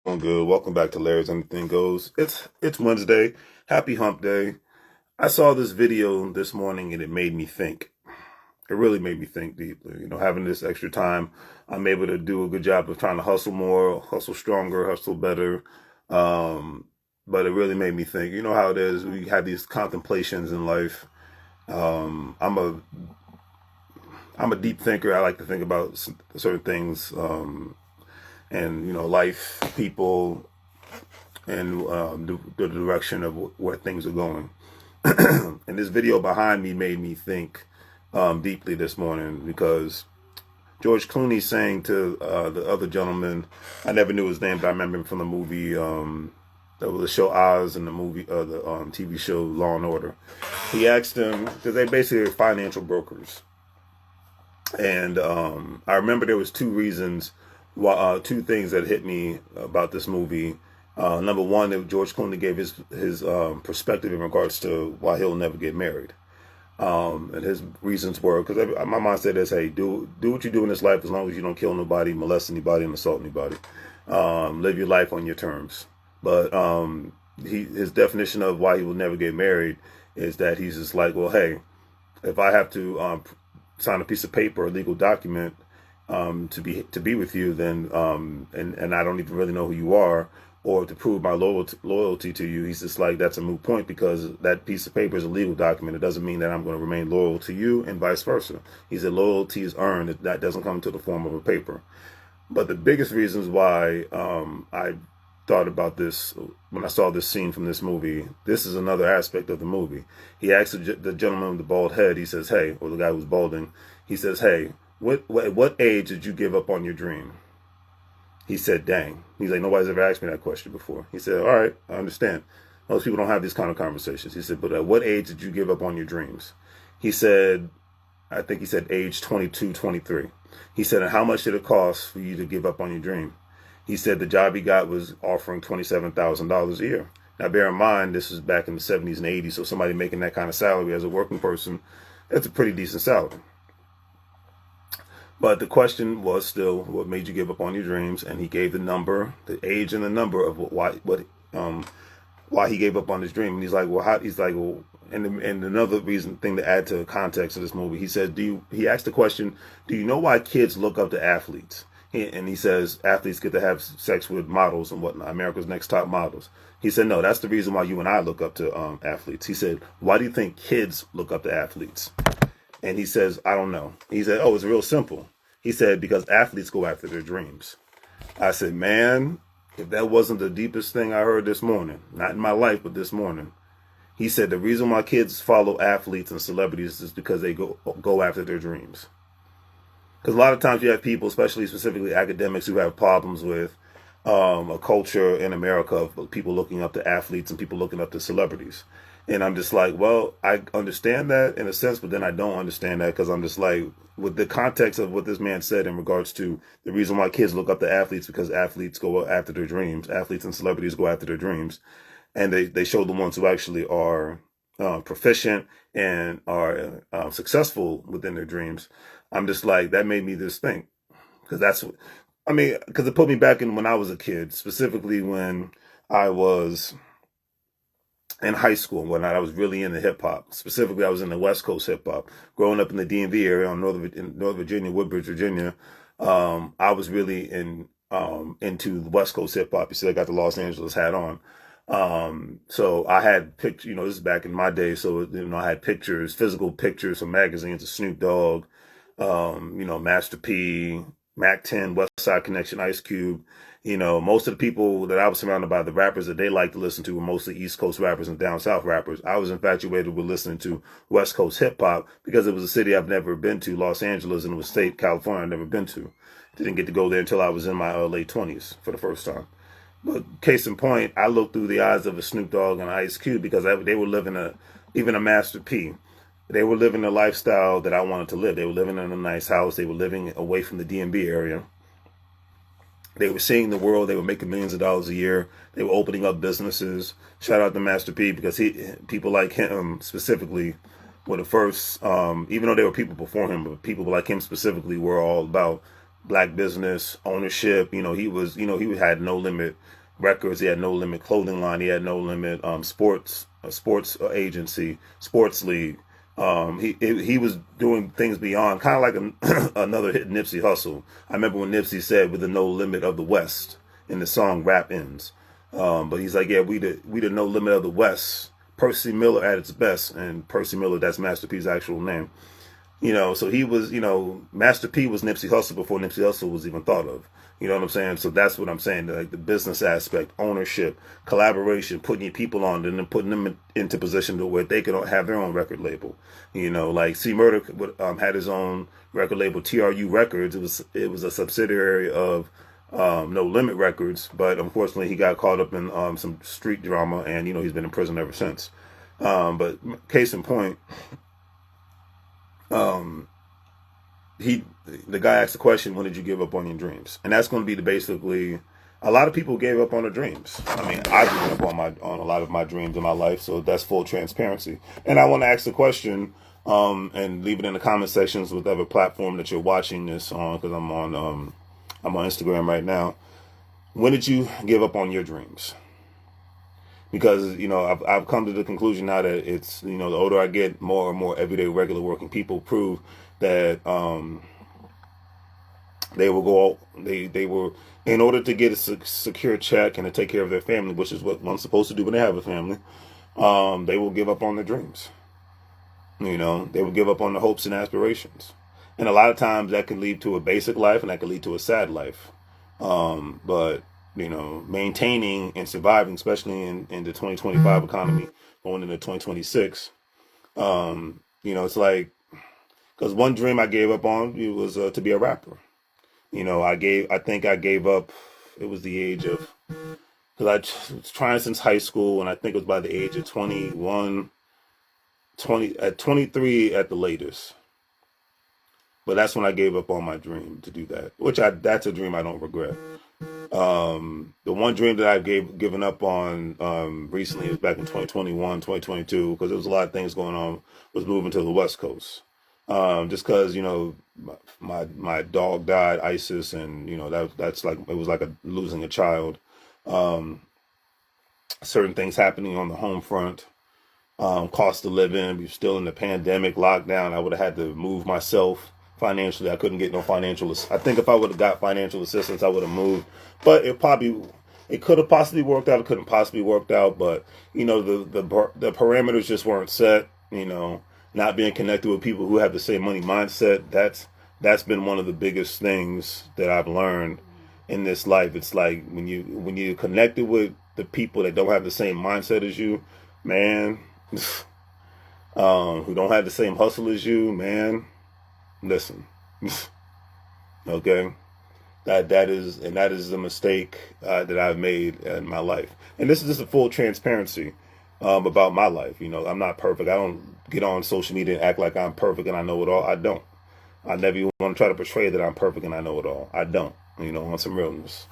Doing good. Welcome back to Larry's Anything Goes. It's Wednesday. Happy Hump Day. I saw this video this morning and it made me think. It really made me think deeply. Having this extra time, I'm able to do a good job of trying to hustle more, hustle stronger, hustle better. Um, but it really made me think. You know how it is. We have these contemplations in life. Um, I'm a I'm a deep thinker. I like to think about certain things, and life, people, and the direction of where things are going. And this video behind me made me think deeply this morning because George Clooney saying to the other gentleman, I never knew his name, but I remember him from the movie, the show Oz, and the movie, the TV show Law and Order. He asked him, because they basically are financial brokers. And I remember there was two reasons, two things that hit me about this movie. Number one, that George Clooney gave his perspective in regards to why he'll never get married. And his reasons were, because my mom said this, hey, do what you do in this life as long as you don't kill nobody, molest anybody, and assault anybody. Live your life on your terms. But his definition of why he will never get married is that he's just like, well, hey, if I have to sign a piece of paper, a legal document, to be with you, then and I don't even really know who you are, or to prove my loyalty to you, he's just like, that's a moot point because that piece of paper is a legal document. It doesn't mean that I'm going to remain loyal to you, and vice versa. He said loyalty is earned. That doesn't come to the form of a paper. But the biggest reasons why I thought about this when I saw this scene from this movie, this is another aspect of the movie. He asked the gentleman with the bald head, he says, hey, or the guy who's balding, he says, hey, what age did you give up on your dream? He said, dang. He's like, nobody's ever asked me that question before. He said, all right, I understand. Most people don't have these kind of conversations. He said, but at what age did you give up on your dreams? He said, I think he said age 22, 23. He said, and how much did it cost for you to give up on your dream? He said the job he got was offering $27,000 a year. Now, bear in mind, this is back in the 70s and 80s, so somebody making that kind of salary as a working person, that's a pretty decent salary. But the question was still, what made you give up on your dreams? And he gave the number, the age, and the number of why he gave up on his dream. And he's like, well, how? He's like, well, and another thing to add to the context of this movie, he said, he asked the question, do you know why kids look up to athletes? And he says athletes get to have sex with models and whatnot, America's Next Top Models. He said, no, that's the reason why you and I look up to athletes. He said, why do you think kids look up to athletes? And he says, I don't know. He said, oh, it's real simple. He said, because athletes go after their dreams. I said, man, if that wasn't the deepest thing I heard this morning, not in my life, but this morning. He said, the reason why kids follow athletes and celebrities is because they go after their dreams. Because a lot of times you have people, specifically academics, who have problems with a culture in America of people looking up to athletes and people looking up to celebrities. And I'm just like, well, I understand that in a sense, but then I don't understand that because I'm just like, with the context of what this man said in regards to the reason why kids look up to athletes, because athletes go after their dreams, athletes and celebrities go after their dreams, and they show the ones who actually are proficient and are successful within their dreams. I'm just like, that made me just think, because because it put me back in when I was a kid, specifically when I was in high school and whatnot. I was really into hip hop. Specifically, I was in the West Coast hip hop. Growing up in the DMV area in Northern Virginia, Woodbridge, Virginia, I was really into the West Coast hip hop. You see, I got the Los Angeles hat on. So I had pictures, this is back in my day. So, I had pictures, physical pictures from magazines of Snoop Dogg, Master P, Mac 10, West Side Connection, Ice Cube. Most of the people that I was surrounded by, the rappers that they liked to listen to, were mostly East Coast rappers and down South rappers. I was infatuated with listening to West Coast hip hop because it was a city I've never been to, Los Angeles, and it was state, California, I've never been to. Didn't get to go there until I was in my late 20s for the first time. But case in point, I looked through the eyes of a Snoop Dogg and Ice Cube because they were living even a Master P. They were living a lifestyle that I wanted to live. They were living in a nice house. They were living away from the DMV area. They were seeing the world. They were making millions of dollars a year. They were opening up businesses. Shout out to Master P because people like him specifically were the first, even though there were people before him, but people like him specifically were all about black business ownership. He had no limit records. He had No Limit clothing line. He had No Limit sports agency, sports league. He was doing things beyond, kind of like another hit Nipsey Hussle. I remember when Nipsey said, "With the no limit of the West" in the song "Rap Ends." But he's like, "Yeah, we the no limit of the West." Percy Miller at its best, and Percy Miller, that's Master P's actual name. So he was, Master P was Nipsey Hussle before Nipsey Hussle was even thought of. You know what I'm saying? So that's what I'm saying. Like the business aspect, ownership, collaboration, putting your people on, and then putting them into position to where they can have their own record label. Like C Murder had his own record label, TRU Records. It was a subsidiary of No Limit Records, but unfortunately he got caught up in some street drama, and he's been in prison ever since. But case in point. The guy asked the question, when did you give up on your dreams? And that's going to be basically, a lot of people gave up on their dreams. I mean, I gave up on a lot of my dreams in my life, so that's full transparency. And I want to ask the question, and leave it in the comment sections with whatever platform that you're watching this on, because I'm on Instagram right now. When did you give up on your dreams? Because I've come to the conclusion now that it's the older I get, more and more everyday regular working people prove that they were in order to get a secure check and to take care of their family, which is what one's supposed to do when they have a family. They will give up on their dreams. They will give up on their hopes and aspirations, and a lot of times that can lead to a basic life, and that can lead to a sad life. But maintaining and surviving, especially in the 2025 economy, going into 2026, it's like, because one dream I gave up on, it was to be a rapper. I think I gave up, it was the age of, because I was trying since high school, and I think it was by the age of 21, at 23 at the latest. But that's when I gave up on my dream to do that, that's a dream I don't regret. The one dream that I've given up on recently was back in 2021, 2022, because there was a lot of things going on, was moving to the West Coast. Just because, my dog died, Isis, and, that's like, it was like losing a child. Certain things happening on the home front, cost of living, we were still in the pandemic, lockdown. I would have had to move myself financially. I couldn't get no financial. I think if I would have got financial assistance, I would have moved. But it could have possibly worked out. It couldn't possibly worked out. But the parameters just weren't set. Not being connected with people who have the same money mindset. That's been one of the biggest things that I've learned in this life. It's like when you connected with the people that don't have the same mindset as you, man, who don't have the same hustle as you, man. Listen, okay, that is a mistake that I've made in my life, and this is just a full transparency about my life. I'm not perfect. I don't get on social media and act like I'm perfect and I know it all. I don't. I never even want to try to portray that I'm perfect and I know it all. I don't. On some realness.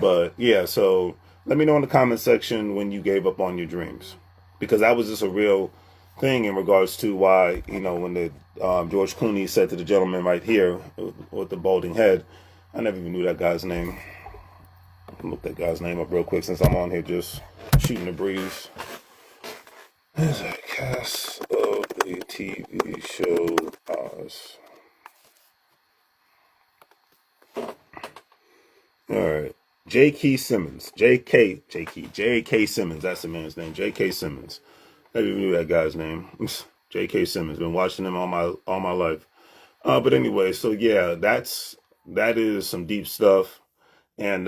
But yeah, so let me know in the comment section when you gave up on your dreams, because that was just a real thing in regards to why, when the George Clooney said to the gentleman right here with the balding head, I never even knew that guy's name. I can look that guy's name up real quick since I'm on here just shooting the breeze. There's a cast of the TV show Oz. All right. J.K. Simmons. J.K. Simmons. That's the man's name. J.K. Simmons. I never even knew that guy's name. J.K. Simmons. Been watching him all my life. But anyway, so yeah, that is some deep stuff. And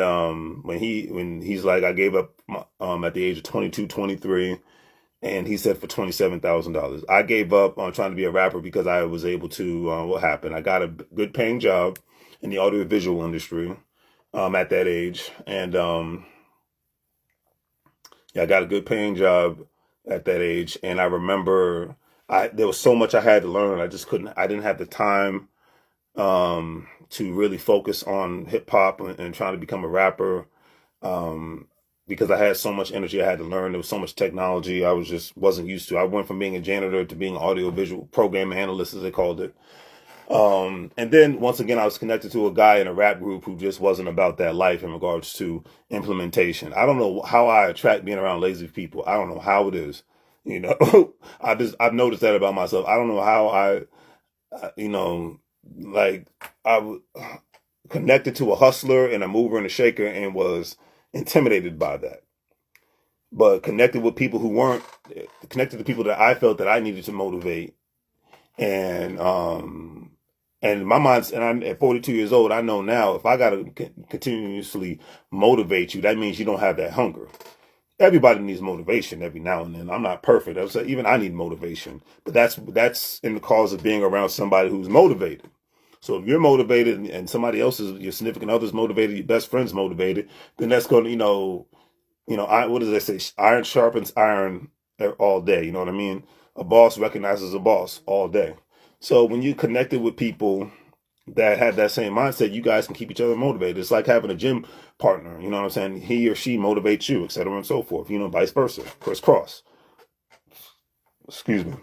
when he's like, I gave up at the age of 22, 23, and he said for $27,000. I gave up on trying to be a rapper because I was able to. What happened? I got a good paying job in the audiovisual industry at that age, and I got a good paying job at that age, and I remember there was so much I had to learn. I didn't have the time to really focus on hip hop and trying to become a rapper, because I had so much energy I had to learn. There was so much technology I wasn't used to. I went from being a janitor to being an audiovisual program analyst, as they called it. And then once again, I was connected to a guy in a rap group who just wasn't about that life in regards to implementation. I don't know how I attract being around lazy people. I don't know how it is. You know, I've noticed that about myself. I don't know how you know, like I connected to a hustler and a mover and a shaker and was intimidated by that. But connected with people who weren't, connected to people that I felt that I needed to motivate. And my mind's, and I'm at 42 years old, I know now if I got to continuously motivate you, that means you don't have that hunger. Everybody needs motivation every now and then. I'm not perfect. Even I need motivation, but that's in the cause of being around somebody who's motivated. So if you're motivated and somebody else is, your significant other's motivated, your best friend's motivated, then that's going to, what does they say? Iron sharpens iron all day. You know what I mean? A boss recognizes a boss all day. So when you connected with people that have that same mindset, you guys can keep each other motivated. It's like having a gym partner. You know what I'm saying? He or she motivates you, etc., and so forth. Vice versa, crisscross. Excuse me.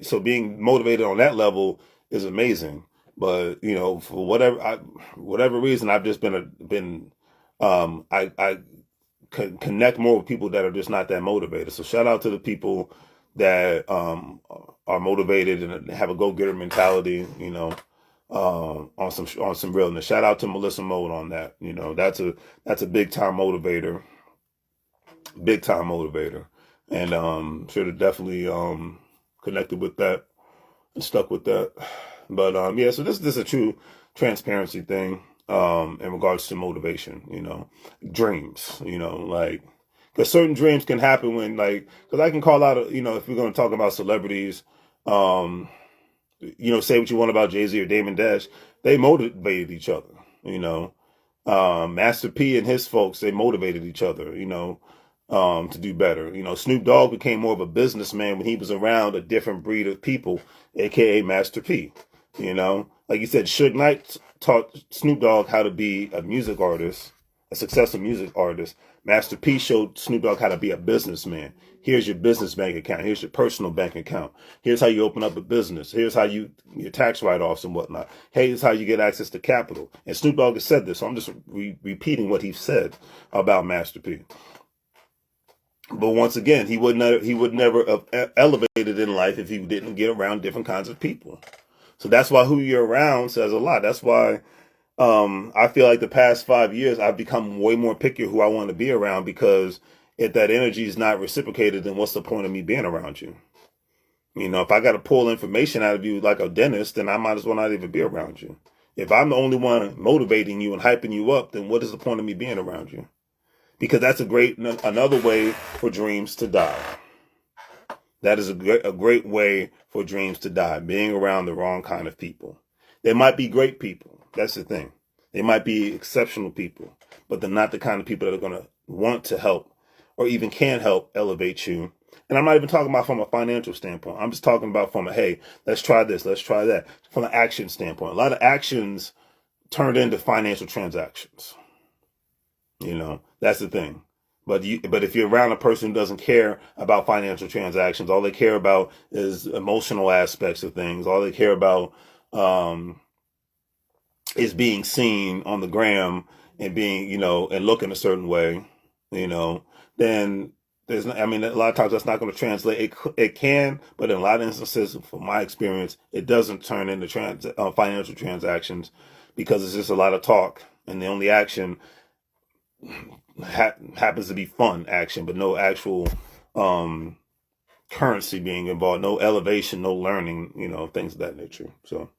So being motivated on that level is amazing. But for whatever reason, I've just I connect more with people that are just not that motivated. So shout out to the people that are motivated and have a go-getter mentality, on some realness. Shout out to Melissa Mode on that. That's a big time motivator, and should have definitely connected with that and stuck with that. But yeah, so this is a true transparency thing in regards to motivation, dreams, like because certain dreams can happen when because I can call out, if we're going to talk about celebrities, um, say what you want about Jay-Z or Damon Dash, they motivated each other, Master P and his folks, they motivated each other, to do better. Snoop Dogg became more of a businessman when he was around a different breed of people, aka Master P. Like you said, Suge Knight taught Snoop Dogg how to be a music artist, a successful music artist. Master P showed Snoop Dogg how to be a businessman. Here's your business bank account. Here's your personal bank account. Here's how you open up a business. Here's how your tax write-offs and whatnot. Here's how you get access to capital. And Snoop Dogg has said this, so I'm just repeating what he said about Master P. But once again, he would never have elevated in life if he didn't get around different kinds of people. So that's why who you're around says a lot. That's why I feel like the past 5 years I've become way more picky who I want to be around, because if that energy is not reciprocated, then what's the point of me being around you? If I got to pull information out of you like a dentist, then I might as well not even be around you. If I'm the only one motivating you and hyping you up, then what is the point of me being around you? Because that's another way for dreams to die. That is a great way for dreams to die, being around the wrong kind of people. They might be great people. That's the thing. They might be exceptional people, but they're not the kind of people that are going to want to help or even can help elevate you. And I'm not even talking about from a financial standpoint. I'm just talking about from hey, let's try this, let's try that. From an action standpoint. A lot of actions turned into financial transactions. That's the thing. But if you're around a person who doesn't care about financial transactions, all they care about is emotional aspects of things. All they care about is being seen on the gram and being, and looking a certain way, then there's, a lot of times that's not going to translate. It can, but in a lot of instances, from my experience, it doesn't turn into financial transactions, because it's just a lot of talk, and the only action happens to be fun action, but no actual currency being involved, no elevation, no learning, things of that nature. So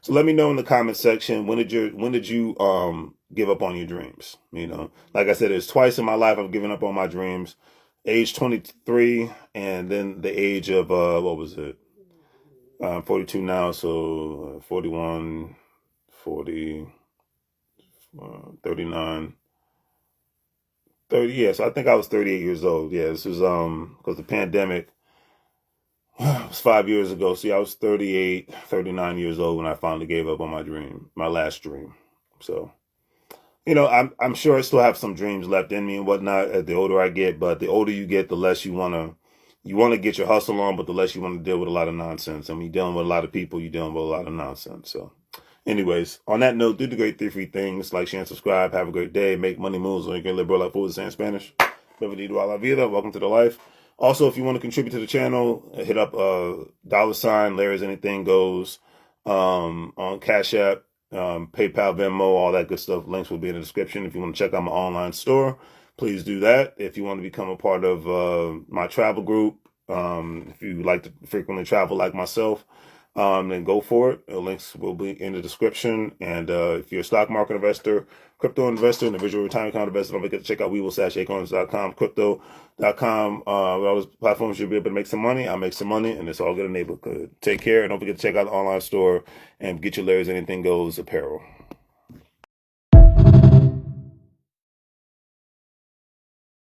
let me know in the comment section, when did you give up on your dreams? Like I said, it's twice in my life I've given up on my dreams. Age 23, and then the age of what was it? 42 now, so 41, 40, 39. 30, yeah, so I think I was 38 years old. Yeah, this was because the pandemic was 5 years ago. See, I was 38, 39 years old when I finally gave up on my last dream. So, I'm sure I still have some dreams left in me and whatnot as the older I get, but the older you get, the less you want to you want to get your hustle on, but the less you want to deal with a lot of nonsense. I mean, you're dealing with a lot of people, you're dealing with a lot of nonsense. So, anyways, on that note, do the great 3 free things: like, share, and subscribe. Have a great day. Make money moves, or you can live bro like fools in Spanish. Bienvenido a la vida. Welcome to the life. Also, if you want to contribute to the channel, hit up $ Larry's Anything Goes on Cash App, PayPal, Venmo, all that good stuff. Links will be in the description. If you want to check out my online store, please do that. If you want to become a part of my travel group, if you like to frequently travel like myself, then go for it. The links will be in the description. And if you're a stock market investor, crypto investor, individual retirement account investor, don't forget to check out weeble.acorns.com, crypto.com. All those platforms you'll be able to make some money. I make some money, and it's all good in the neighborhood. Take care, and don't forget to check out the online store and get your Larry's Anything Goes apparel.